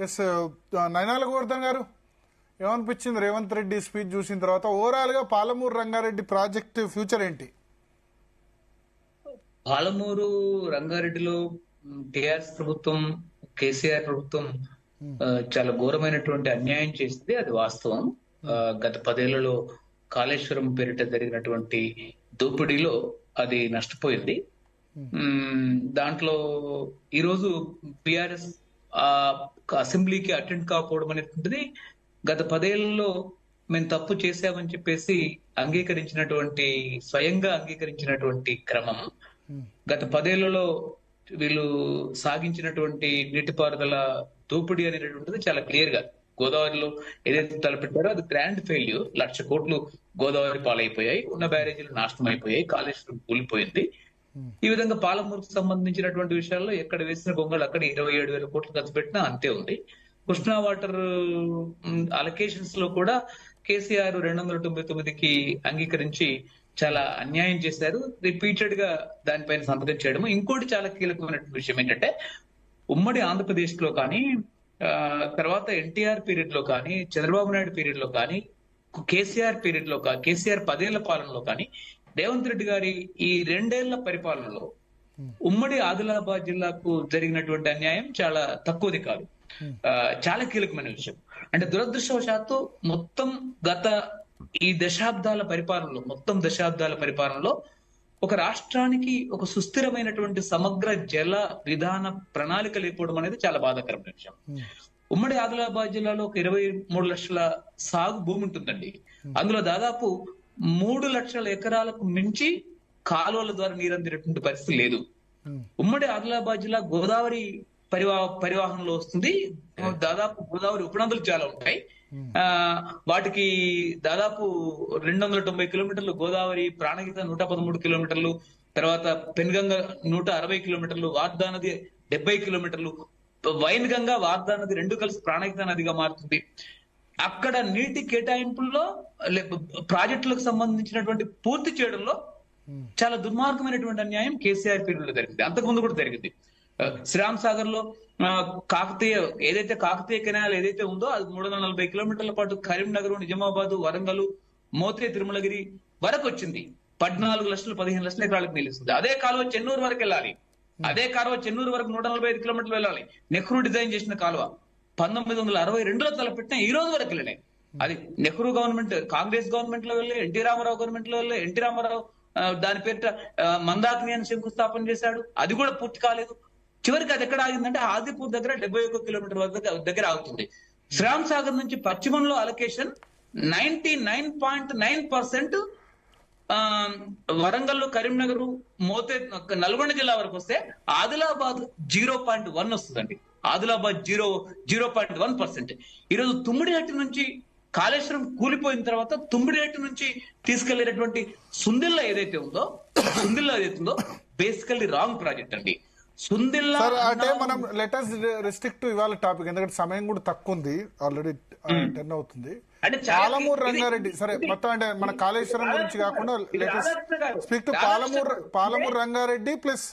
Yes నయనాల Govardhan గారు, ఏమనిపించింది Revanth Reddy speech చూసిన తర్వాత? ఓవరాల్ గా పాలమూరు రంగారెడ్డి ప్రాజెక్ట్ ఫ్యూచర్ ఏంటి? పాలమూరు రంగారెడ్డిలో టిఆర్ఎస్ ప్రభుత్వం, కేసీఆర్ ప్రభుత్వం చాలా ఘోరమైనటువంటి అన్యాయం చేసింది, అది వాస్తవం. గత 10 ఏళ్లలో కాళేశ్వరం పేరిట జరిగినటువంటి దోపిడీలో అది నష్టపోయింది. దాంట్లో ఈరోజు టిఆర్ఎస్ అసెంబ్లీకి అటెండ్ కాకపోవడం అనేటువంటిది గత 10 ఏళ్లలో మేము తప్పు చేశామని చెప్పేసి స్వయంగా అంగీకరించినటువంటి క్రమం. గత 10 ఏళ్లలో వీళ్ళు సాగించినటువంటి నీటిపారుదల దోపిడీ అనేటువంటిది చాలా క్లియర్ గా గోదావరిలో ఏదైతే తలపెట్టారో అది గ్రాండ్ ఫెయిల్యూర్. 1,00,000 కోట్లు గోదావరి పాలైపోయాయి, ఉన్న బ్యారేజీలు నాశనం అయిపోయాయి, కాళేశ్వరం కూలిపోయింది. ఈ విధంగా పాలమూరుకు సంబంధించినటువంటి విషయాల్లో ఎక్కడ వేసిన గొంగళి అక్కడ 27,000 కోట్లు ఖర్చు పెట్టినా అంతే ఉంది. కృష్ణా వాటర్ అలొకేషన్స్ లో కూడా కేసీఆర్ 299కి అంగీకరించి చాలా అన్యాయం చేశారు. రిపీటెడ్ గా దానిపైన సంతకం చేయడం. ఇంకోటి చాలా కీలకమైన విషయం ఏంటంటే, ఉమ్మడి ఆంధ్రప్రదేశ్ లో కానీ, తర్వాత ఎన్టీఆర్ పీరియడ్ లో కానీ, చంద్రబాబు నాయుడు పీరియడ్ లో కానీ, కేసీఆర్ పీరియడ్ లో కానీ, కేసీఆర్ 10 ఏళ్ల పాలనలో కానీ, రేవంత్ రెడ్డి గారి ఈ 2 ఏళ్ల పరిపాలనలో ఉమ్మడి ఆదిలాబాద్ జిల్లాకు జరిగినటువంటి అన్యాయం చాలా తక్కువది కాదు. చాలా కీలకమైన విషయం. అంటే దురదృష్టవశాత్తు మొత్తం గత ఈ దశాబ్దాల పరిపాలనలో ఒక రాష్ట్రానికి ఒక సుస్థిరమైనటువంటి సమగ్ర జల విధాన ప్రణాళిక లేకపోవడం అనేది చాలా బాధాకరమైన విషయం. ఉమ్మడి ఆదిలాబాద్ జిల్లాలో ఒక 23 లక్షల సాగు భూమి ఉంటుందండి. అందులో దాదాపు 3 లక్షల ఎకరాలకు మించి కాలువల ద్వారా నీరు అందినటువంటి పరిస్థితి లేదు. ఉమ్మడి ఆదిలాబాద్ జిల్లా గోదావరి పరివాహంలో వస్తుంది. దాదాపు గోదావరి ఉపనదులు చాలా ఉంటాయి. వాటికి దాదాపు 290 కిలోమీటర్లు గోదావరి, ప్రాణహిత 113 కిలోమీటర్లు, తర్వాత పెన్గంగ 160 కిలోమీటర్లు, వార్దా నది 70 కిలోమీటర్లు, వైన్ గంగా వార్దా నది 2 కలిసి ప్రాణహిత నదిగా మారుతుంది. అక్కడ నీటి కేటాయింపుల్లో ప్రాజెక్టులకు సంబంధించినటువంటి పూర్తి చేయడంలో చాలా దుర్మార్గమైనటువంటి అన్యాయం కేసీఆర్ పీరియడ్ లో జరిగింది. అంతకుముందు కూడా జరిగింది. శ్రీరామ్ సాగర్ లో కాకతీయ కెనాల్ ఏదైతే ఉందో అది 340 కిలోమీటర్ల పాటు కరీంనగర్, నిజామాబాద్, వరంగల్, మోతే, తిరుమలగిరి వరకు వచ్చింది. 14 లక్షలు 15 లక్షల ఎకరాలకు నిలుస్తుంది. అదే కాలువ చెన్నూరు వరకు వెళ్ళాలి. అదే కాలువ చెన్నూరు వరకు 145 కిలోమీటర్లు వెళ్ళాలి. నెహ్రూ డిజైన్ చేసిన కాలువ 1962లో తలపెట్టిన ఈ రోజు వరకు వెళ్ళినాయి. అది నెహ్రూ గవర్నమెంట్, కాంగ్రెస్ గవర్నమెంట్ లో వెళ్ళి, ఎన్టీ రామారావు గవర్నమెంట్ లో వెళ్ళి, ఎన్టీ రామారావు దాని పేరిట మందాకిని అని శంకుస్థాపన చేశాడు. అది కూడా పూర్తి కాలేదు. చివరికి అది ఎక్కడ ఆగిందంటే ఆదిపూర్ దగ్గర 71 కిలోమీటర్ దగ్గర ఆగుతుంది. శ్రీరామ్ సాగర్ నుంచి పశ్చిమంలో అలొకేషన్ 99.9% వరంగల్, కరీంనగర్, మోతే, నల్గొండ జిల్లా వరకు వస్తే ఆదిలాబాద్ 0.1 వస్తుందండి. ఆదిలాబాద్ 0.1%. ఈరోజు తుమ్మిడిహట్టి నుంచి కాళేశ్వరం కూలిపోయిన తర్వాత తుమ్మిడిహట్టి నుంచి తీసుకెళ్లేటటువంటి సుందిల్లా ఏదైతే ఉందో బేసికల్లీ రాంగ్ ప్రాజెక్ట్ అండి. సుందిల్లా అంటే మనం లెటర్స్ రిస్ట్రిక్ట్ ఇవాళ టాపిక్, ఎందుకంటే సమయం కూడా తక్కువ ఉంది, ఆల్రెడీ 10 అవుతుంది. పాలమూరు రంగారెడ్డి సరే మొత్తం అంటే మన కాళేశ్వరం గురించి కాకుండా speak to Palamuru Rangareddy plus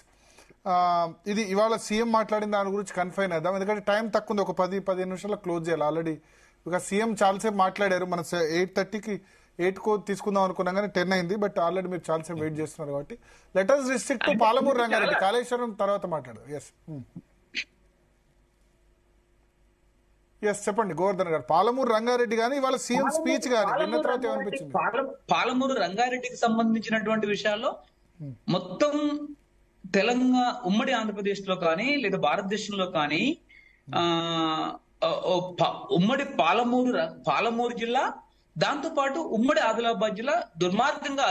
ఇది ఇవాళ సీఎం మాట్లాడిన దాని గురించి కన్ఫైన్ అవుదాం, ఎందుకంటే టైం తక్కువ ఉంది. ఒక 10-15 నిమిషాల్లో క్లోజ్ చేయాలి. ఆల్రెడీ ఇక సీఎం చాలాసేపు మాట్లాడారు. మన 8:30కి 8 తీసుకుందాం అనుకున్నాం కానీ 10 అయింది. బట్ ఆల్రెడీ మీరు చాలాసేపు వెయిట్ చేస్తున్నారు కాబట్టి లెటర్స్ రిస్ట్రిక్ట్ పాలమూరు రంగారెడ్డి, కాళేశ్వరం తర్వాత మాట్లాడదాం. ఎస్ చెప్పండి గోవర్ధన్ గారు. పాలమూరు రంగారెడ్డి కానీ ఇవాళ సీఎం స్పీచ్ కానీ విన్న తర్వాత ఏమనిపించింది? పాలమూరు రంగారెడ్డికి సంబంధించినటువంటి విషయాల్లో మొత్తం తెలంగాణ, ఉమ్మడి ఆంధ్రప్రదేశ్ లో కానీ లేదా భారతదేశంలో కానీ ఉమ్మడి పాలమూరు జిల్లా, దాంతో పాటు ఉమ్మడి ఆదిలాబాద్ జిల్లా దుర్మార్గంగా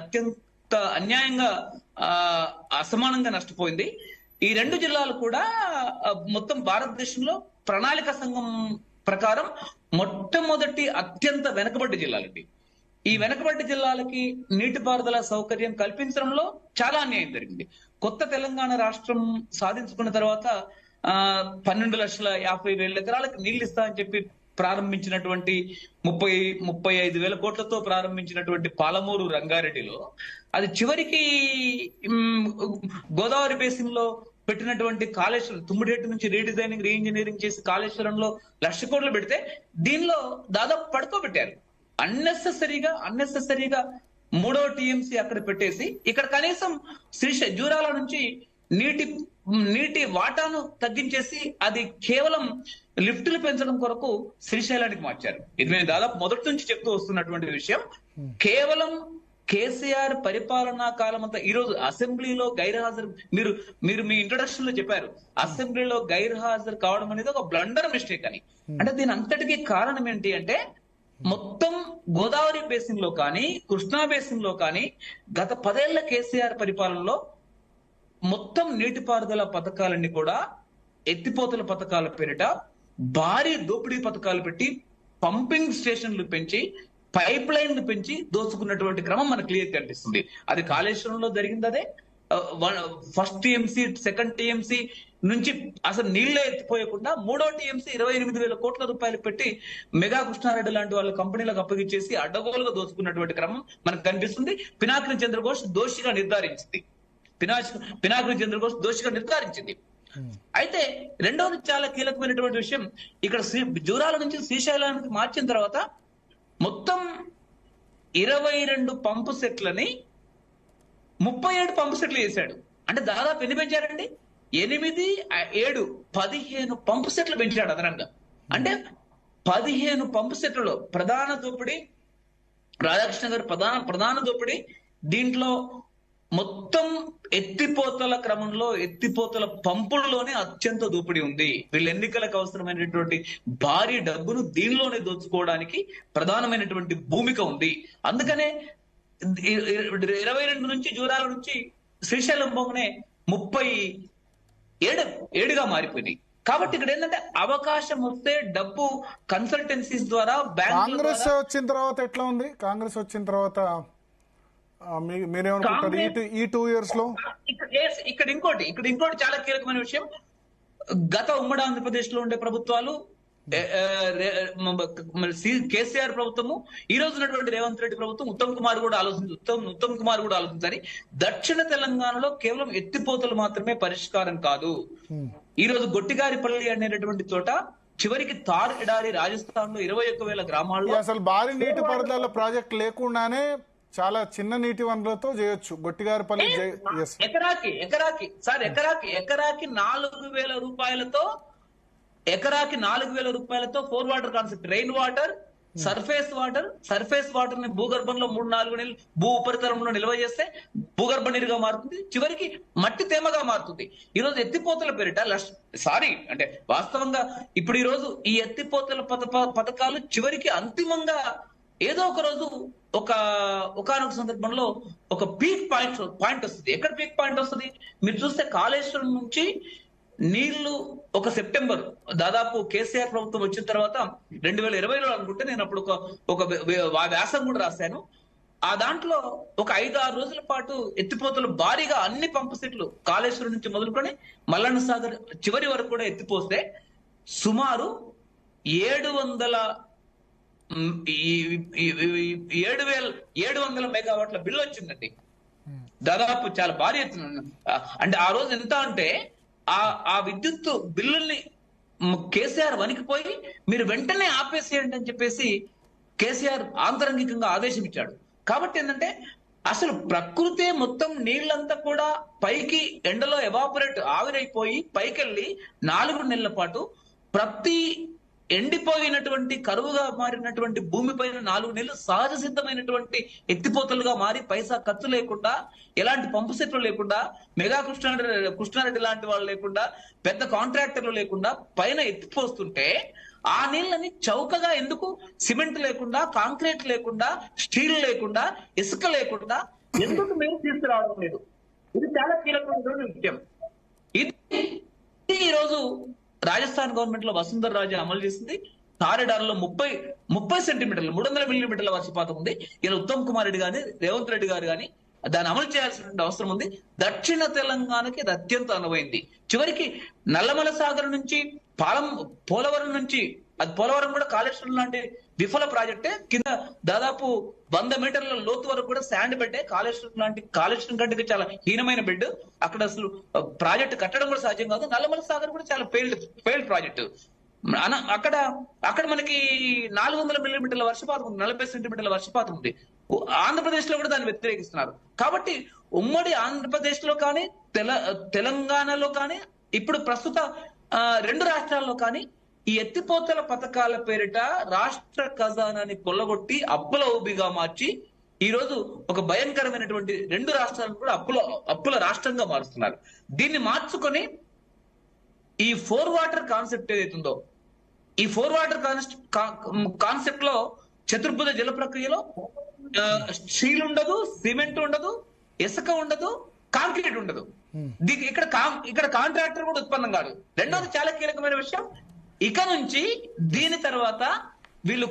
అత్యంత అన్యాయంగా అసమానంగా నష్టపోయింది. ఈ 2 జిల్లాలు కూడా మొత్తం భారతదేశంలో ప్రణాళిక సంఘం ప్రకారం మొట్టమొదటి అత్యంత వెనుకబడ్డ జిల్లాలండి. ఈ వెనుకబడ్డ జిల్లాలకి నీటిపారుదల సౌకర్యం కల్పించడంలో చాలా అన్యాయం జరిగింది. కొత్త తెలంగాణ రాష్ట్రం సాధించుకున్న తర్వాత 12,50,000 ఎకరాలకు నీళ్లు ఇస్తా అని చెప్పి ప్రారంభించినటువంటి 35,000 కోట్లతో ప్రారంభించినటువంటి పాలమూరు రంగారెడ్డిలో అది చివరికి గోదావరి బేసిన్ లో పెట్టినటువంటి కాళేశ్వరం తుమ్మిడిహెట్టు నుంచి రీడిజైనింగ్ రీఇంజనీరింగ్ చేసి కాళేశ్వరంలో 1,00,000 కోట్లు పెడితే దీనిలో దాదాపు పడుకోబెట్టారు. అన్నెసెసరీగా 3వ టీఎంసీ అక్కడ పెట్టేసి ఇక్కడ కనీసం జూరాల నుంచి నీటి వాటాను తగ్గించేసి అది కేవలం లిఫ్టులు పెంచడం కొరకు శ్రీశైలానికి మార్చారు. ఇది మేము దాదాపు మొదటి నుంచి చెప్తూ వస్తున్నటువంటి విషయం. కేవలం కేసీఆర్ పరిపాలనా కాలం అంతా ఈ రోజు అసెంబ్లీలో గైర్హాజరు మీరు మీ ఇంట్రొడక్షన్ లో చెప్పారు, అసెంబ్లీలో గైర్హాజరు కావడం అనేది ఒక బ్లండర్ మిస్టేక్ అని. అంటే దీని అంతటికీ కారణం ఏంటి అంటే మొత్తం గోదావరి బేసిన్ లో కానీ కృష్ణా బేసిన్ లో కానీ గత 10 ఏళ్ల కేసీఆర్ పరిపాలనలో మొత్తం నీటిపారుదల పథకాలన్నీ కూడా ఎత్తిపోతల పథకాల పేరిట భారీ దోపిడీ పథకాలు పెట్టి పంపింగ్ స్టేషన్లు పెంచి పైప్ లైన్లు పెంచి దోచుకున్నటువంటి క్రమం మనకు క్లియర్ కనిపిస్తుంది. అది కాళేశ్వరంలో జరిగింది. అదే ఫస్ట్ టీఎంసీ సెకండ్ టీఎంసీ నుంచి అసలు నీళ్లే ఎత్తిపోయకుండా 3వ టీఎంసీ 28,000 కోట్ల రూపాయలు పెట్టి మెగా కృష్ణారెడ్డి లాంటి వాళ్ళ కంపెనీలకు అప్పగించేసి అడ్డగోలుగా దోచుకున్నటువంటి క్రమం మనకు కనిపిస్తుంది. పినాకిని చంద్రఘోష్ దోషిగా నిర్ధారించింది. పినాకిని చంద్రఘోష్ దోషిగా నిర్ధారించింది. అయితే రెండవది చాలా కీలకమైనటువంటి విషయం, ఇక్కడ జూరాల నుంచి శ్రీశైలానికి మార్చిన తర్వాత మొత్తం 22 పంపు సెట్లని 37 పంపు సెట్లు చేశాడు. అంటే దాదాపు ఎన్ని పెంచారండి? 8, 7, 15 పంపు సెట్లు పెంచాడు అదనంగా. అంటే 15 పంపు సెట్లలో ప్రధాన దోపిడీ రాధాకృష్ణ గారు ప్రధాన దోపిడీ. దీంట్లో మొత్తం ఎత్తిపోతల క్రమంలో ఎత్తిపోతల పంపుల్లోనే అత్యంత దోపిడీ ఉంది. వీళ్ళ ఎన్నికలకు అవసరమైనటువంటి భారీ డబ్బును దీనిలోనే దోచుకోవడానికి ప్రధానమైనటువంటి భూమిక ఉంది. అందుకనే 22 నుంచి జూరాల నుంచి శ్రీశైలం బొమ్మనే 37గా మారిపోయినాయి. కాబట్టి ఇక్కడ ఏంటంటే అవకాశం వస్తే డబ్బు కన్సల్టెన్సీస్ ద్వారా కాంగ్రెస్ వచ్చిన తర్వాత ఎట్లా ఉంది? కాంగ్రెస్ వచ్చిన తర్వాత మీరేమనుకుంటారు ఈ 2 years లో? ఇక్కడ ఇంకోటి చాలా కీలకమైన విషయం, గత ఉమ్మడి ఆంధ్రప్రదేశ్ లో ఉండే ప్రభుత్వాలు కేసీఆర్ ప్రభుత్వము, ఈ రోజు ఉన్నటువంటి రేవంత్ రెడ్డి ప్రభుత్వం, ఉత్తమ్ కుమార్ కూడా ఆలోచించాలి. దక్షిణ తెలంగాణలో కేవలం ఎత్తిపోతలు మాత్రమే పరిష్కారం కాదు. ఈ రోజు గొట్టిగారిపల్లి అనేటటువంటి చోట చివరికి తార్ ఎడారి రాజస్థాన్ లో 21,000 గ్రామాల్లో అసలు భారీ నీటి పారుదల ప్రాజెక్ట్ లేకుండానే చాలా చిన్న నీటి వనరులతో చేయొచ్చు. గొట్టిగారిపల్లి ఎకరాకి 4,000 రూపాయలతో ఎకరాకి 4,000 రూపాయలతో 4 water concept, rain water, surface water ని భూగర్భంలో 3-4 నెలలు భూ ఉపరితలంలో నిల్వ చేస్తే భూగర్భ నీరుగా మారుతుంది, చివరికి మట్టి తేమగా మారుతుంది. ఈ రోజు ఎత్తిపోతల పేరిట అంటే వాస్తవంగా ఇప్పుడు ఈ రోజు ఈ ఎత్తిపోతల పథకాలు చివరికి అంతిమంగా ఏదో ఒక రోజు ఒకనొక సందర్భంలో ఒక పీక్ పాయింట్ వస్తుంది. ఎక్కడ పీక్ పాయింట్ వస్తుంది? మీరు చూస్తే కాళేశ్వరం నుంచి నీళ్లు ఒక సెప్టెంబర్ దాదాపు కేసీఆర్ ప్రభుత్వం వచ్చిన తర్వాత 2020లో అనుకుంటే నేను అప్పుడు ఒక వ్యాసం కూడా రాశాను. ఆ దాంట్లో ఒక 5-6 రోజుల పాటు ఎత్తిపోతలు భారీగా అన్ని పంపు సెట్లు కాళేశ్వరం నుంచి మొదలుకొని మల్లన్న సాగర్ చివరి వరకు కూడా ఎత్తిపోస్తే సుమారు 700 మెగావాట్ల బిల్లు వచ్చిందండి. దాదాపు చాలా భారీ ఎత్తున. అంటే ఆ రోజు ఎంత అంటే ఆ విద్యుత్ బిల్లుల్ని కేసీఆర్ వణికిపోయి మీరు వెంటనే ఆపేసేయండి అని చెప్పేసి కేసీఆర్ ఆంతరంగికంగా ఆదేశం ఇచ్చాడు. కాబట్టి ఏంటంటే అసలు ప్రకృతే మొత్తం నీళ్లంతా కూడా పైకి ఎండలో ఎవాపరేట్ ఆవిరైపోయి పైకెళ్ళి 4 నెలల పాటు ప్రతి ఎండిపోయినటువంటి కరువుగా మారినటువంటి భూమిపైన 4 నెలలు సహజ సిద్ధమైనటువంటి ఎత్తిపోతలుగా మారి పైసా ఖర్చు లేకుండా, ఎలాంటి పంపు సెట్లు లేకుండా, మెగా కృష్ణారెడ్డి లాంటి వాళ్ళు లేకుండా, పెద్ద కాంట్రాక్టర్లు లేకుండా పైన ఎత్తిపోస్తుంటే ఆ నీళ్ళని చౌకగా ఎందుకు సిమెంట్ లేకుండా, కాంక్రీట్ లేకుండా, స్టీల్ లేకుండా, ఇసుక లేకుండా ఎందుకు మేము తీసుకురావడం లేదు? ఇది చాలా కీలకమైన విషయం. ఇది ఈ రోజు రాజస్థాన్ గవర్నమెంట్ లో వసుంధర రాజే అమలు చేసింది. తారెడారులో 30 సెంటీమీటర్లు 300 మిల్లీమీటర్ల వర్షపాతం ఉంది. ఇలా ఉత్తమ్ కుమార్ రెడ్డి గాని రేవంత్ రెడ్డి గారు గాని దాన్ని అమలు చేయాల్సిన అవసరం ఉంది. దక్షిణ తెలంగాణకి అది అత్యంత అనువైంది. చివరికి నల్లమల సాగర్ నుంచి పోలవరం నుంచి, అది పోలవరం కూడా కాళేశ్వరం లాంటి విఫల ప్రాజెక్టే. కింద దాదాపు 100 మీటర్ల లోతు వరకు కూడా శాండ్ బెడ్డే. కాళేశ్వరం కంటే చాలా హీనమైన బెడ్. అక్కడ అసలు ప్రాజెక్టు కట్టడం కూడా సాధ్యం కాదు. నల్లమల సాగర్ కూడా చాలా ఫెయిల్డ్ ప్రాజెక్టు. అక్కడ మనకి 400 మిల్లీమీటర్ల వర్షపాతం ఉంది, 40 సెంటీమీటర్ల వర్షపాతం ఉంది. ఆంధ్రప్రదేశ్ లో కూడా దాన్ని వ్యతిరేకిస్తున్నారు. కాబట్టి ఉమ్మడి ఆంధ్రప్రదేశ్ లో కానీ తెలంగాణలో కానీ ఇప్పుడు ప్రస్తుత 2 రాష్ట్రాల్లో కానీ ఈ ఎత్తిపోతల పథకాల పేరిట రాష్ట్ర ఖజానాని కొల్లగొట్టి అప్పుల ఊబిగా మార్చి ఈ రోజు ఒక భయంకరమైనటువంటి 2 రాష్ట్రాలను కూడా అప్పుల రాష్ట్రంగా మారుస్తున్నారు. దీన్ని మార్చుకొని ఈ 4 వాటర్ కాన్సెప్ట్ ఏదైతుందో, ఈ 4 వాటర్ కాన్సెప్ట్ లో చతుర్భుజ జల ప్రక్రియలో స్టీల్ ఉండదు, సిమెంట్ ఉండదు, ఇసుక ఉండదు, కాంక్రీట్ ఉండదు. ఇక్కడ కాంట్రాక్టర్ కూడా ఉత్పన్నం కాదు. రెండోది చాలా కీలకమైన విషయం, ఇక నుంచి దీని తర్వాత వీళ్ళు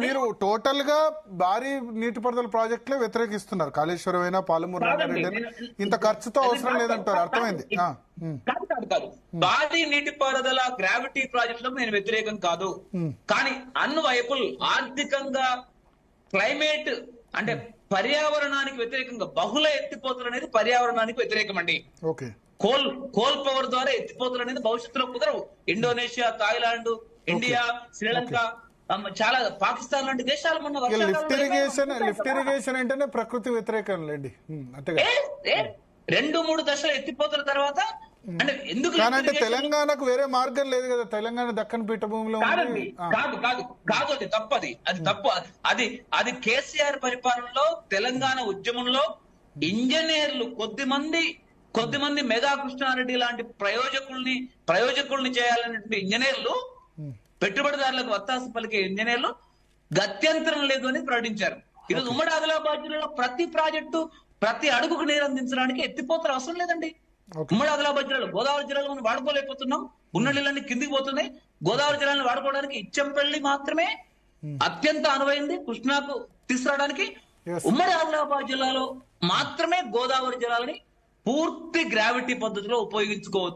మీరు టోటల్ గా భారీ నీటిపారుదల ప్రాజెక్టులే వ్యతిరేకిస్తున్నారు. కాళేశ్వరం అయినా పాలమూరు రంగారెడ్డి ఇంత ఖర్చుతో అవసరం లేదంటారు. అర్థమైంది. కాదు భారీ నీటిపారుదల గ్రావిటీ ప్రాజెక్టులకు నేను వ్యతిరేకం కాదు. కానీ అన్వైపుల్ ఆర్థికంగా క్లైమేట్ అంటే పర్యావరణానికి వ్యతిరేకంగా బహుళ ఎత్తిపోతలు అనేది పర్యావరణానికి వ్యతిరేకం అండి. కోల్ పవర్ ద్వారా ఎత్తిపోతలు అనేది భవిష్యత్తులో కుదరవు. ఇండోనేషియా, థాయిలాండ్, ఇండియా, శ్రీలంక, చాలా పాకిస్తాన్ లాంటి దేశాలు మొన్న లిఫ్ట్ ఇరిగేషన్ అంటేనే ప్రకృతి వ్యతిరేకం లేండి. 2-3 దశలు ఎత్తిపోతల తర్వాత అంటే ఎందుకు అంటే తెలంగాణకు వేరే మార్గం లేదు కదా. తెలంగాణ దక్కన్ పీఠభూమిలో కాదు అది తప్పది. అది తప్పు. అది కేసీఆర్ పరిపాలనలో తెలంగాణ ఉద్యమంలో ఇంజనీర్లు కొద్దిమంది మెగా కృష్ణారెడ్డి లాంటి ప్రయోజకుల్ని చేయాలనేటువంటి ఇంజనీర్లు, పెట్టుబడిదారులకు వత్తాసు పలికే ఇంజనీర్లు గత్యంతరం లేదు అని ప్రకటించారు. ఈరోజు ఉమ్మడి ఆదిలాబాద్ జిల్లాలో ప్రతి ప్రాజెక్టు ప్రతి అడుగుకు నీరు అందించడానికి ఎత్తిపోతలు అవసరం లేదండి. ఉమ్మడి ఆదిలాబాద్ జిల్లాలో, గోదావరి జిల్లాలో మనం వాడుకోలేకపోతున్నాం. ఉన్న నీళ్ళన్నీ కిందికి పోతున్నాయి. గోదావరి జిల్లాను వాడుకోవడానికి ఇచ్చంపల్లి మాత్రమే అత్యంత అనువైంది కృష్ణాకు తీసుకురావడానికి. ఉమ్మడి ఆదిలాబాద్ జిల్లాలో మాత్రమే గోదావరి జిల్లాలని పూర్తి గ్రావిటీ పద్ధతిలో ఉపయోగించుకోవచ్చు.